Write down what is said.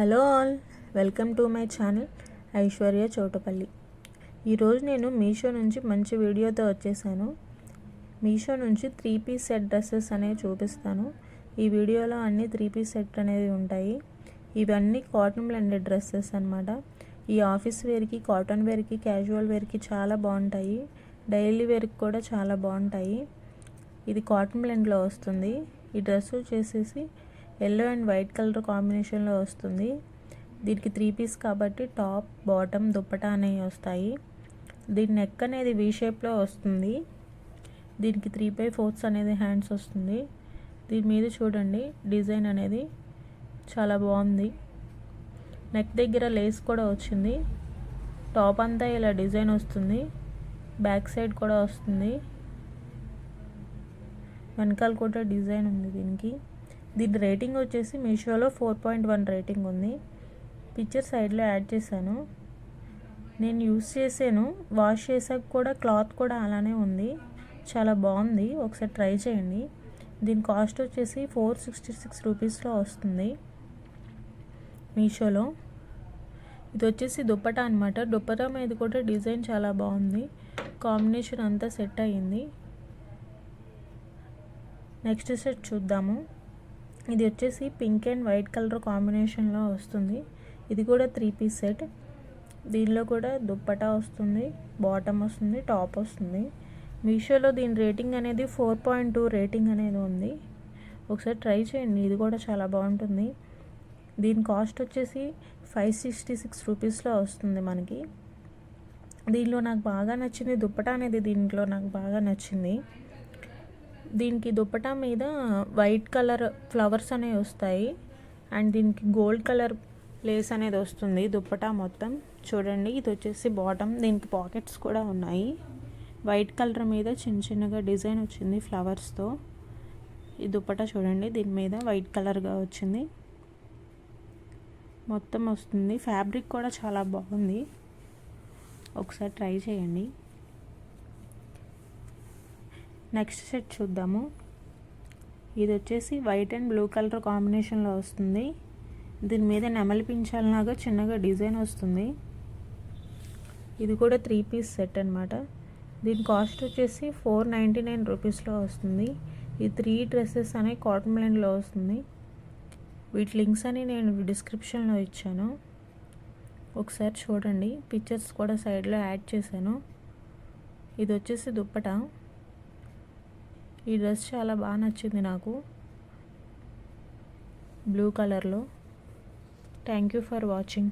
Hello all, welcome to my channel Aishwarya Chotapalli. ఈరోజు నేను మీషో నుంచి మంచి వీడియోతో వచ్చేసాను. మీషో నుంచి 3 పీస్ సెట్ డ్రెస్సెస్ అనేవి చూపిస్తాను. ఈ వీడియోలో అన్ని 3 పీస్ సెట్ అనేది ఉంటాయి. ఇవన్నీ కాటన్ బ్లెండెడ్ డ్రెస్సెస్ అన్నమాట. ఈ ఆఫీస్ వేర్కి, కాటన్ వేర్కి, క్యాజువల్ వేర్కి చాలా బాగుంటాయి. డైలీ వేర్కి కూడా చాలా బాగుంటాయి. ఇది కాటన్ బ్లెండ్లో వస్తుంది. ఈ డ్రెస్ వచ్చేసి ఎల్లో అండ్ వైట్ కలర్ కాంబినేషన్లో వస్తుంది. దీనికి 3 పీస్ కాబట్టి టాప్, బాటమ్, దుప్పటా అనేవి వస్తాయి. దీని నెక్ అనేది వీ షేప్లో వస్తుంది. దీనికి 3/4 అనేది హ్యాండ్స్ వస్తుంది. దీని మీద చూడండి, డిజైన్ అనేది చాలా బాగుంది. నెక్ దగ్గర లేస్ కూడా వచ్చింది. టాప్ అంతా ఇలా డిజైన్ వస్తుంది. బ్యాక్ సైడ్ కూడా వస్తుంది. వెనకాల కూడా డిజైన్ ఉంది. దీని రేటింగ్ వచ్చేసి మీషోలో 4.1 రేటింగ్ ఉంది. పిక్చర్ సైడ్లో యాడ్ చేశాను. నేను యూస్ చేసాను, వాష్ చేసాక కూడా క్లాత్ కూడా అలానే ఉంది. చాలా బాగుంది, ఒకసారి ట్రై చేయండి. దీని కాస్ట్ వచ్చేసి 466 రూపీస్లో వస్తుంది మీషోలో. ఇది వచ్చేసి దుప్పటా అనమాట. దుప్పటా మీద కూడా డిజైన్ చాలా బాగుంది. కాంబినేషన్ అంతా సెట్ అయ్యింది. నెక్స్ట్ సెట్ చూద్దాము. ఇది వచ్చేసి పింక్ అండ్ వైట్ కలర్ కాంబినేషన్లో వస్తుంది. ఇది కూడా 3 పీస్ సెట్. దీనిలో కూడా దుప్పటా వస్తుంది, బాటమ్ వస్తుంది, టాప్ వస్తుంది. మీషోలో దీని రేటింగ్ అనేది 4.2 రేటింగ్ అనేది ఉంది. ఒకసారి ట్రై చేయండి, ఇది కూడా చాలా బాగుంటుంది. దీని కాస్ట్ వచ్చేసి 566 రూపీస్లో వస్తుంది మనకి. దీనిలో నాకు బాగా నచ్చింది దుప్పటా అనేది. దీంట్లో నాకు బాగా నచ్చింది. దీనికి దుప్పటా మీద వైట్ కలర్ ఫ్లవర్స్ అనేవి వస్తాయి. అండ్ దీనికి గోల్డ్ కలర్ లేస్ అనేది వస్తుంది దుప్పటా మొత్తం. చూడండి, ఇది వచ్చేసి బాటమ్. దీనికి పాకెట్స్ కూడా ఉన్నాయి. వైట్ కలర్ మీద చిన్న చిన్నగా డిజైన్ వచ్చింది ఫ్లవర్స్తో. ఈ దుప్పటా చూడండి, దీని మీద వైట్ కలర్గా వచ్చింది మొత్తం వస్తుంది. ఫ్యాబ్రిక్ కూడా చాలా బాగుంది, ఒకసారి ట్రై చేయండి. నెక్స్ట్ సెట్ చూద్దాము. ఇది వచ్చేసి వైట్ అండ్ బ్లూ కలర్ కాంబినేషన్లో వస్తుంది. దీని మీద నెమలి పించాలలాగా చిన్నగా డిజైన్ వస్తుంది. ఇది కూడా 3 పీస్ సెట్ అనమాట. దీని కాస్ట్ వచ్చేసి 499 రూపీస్లో వస్తుంది. ఈ 3 డ్రెస్సెస్ అనేవి కాటన్ బ్లెండ్లో వస్తుంది. వీటి లింక్స్ అని నేను డిస్క్రిప్షన్లో ఇచ్చాను, ఒకసారి చూడండి. పిక్చర్స్ కూడా సైడ్లో యాడ్ చేశాను. ఇది వచ్చేసి దుప్పటా. ఈ డ్రెస్ చాలా బాగా నచ్చింది నాకు, బ్లూ కలర్లో. Thank you for watching.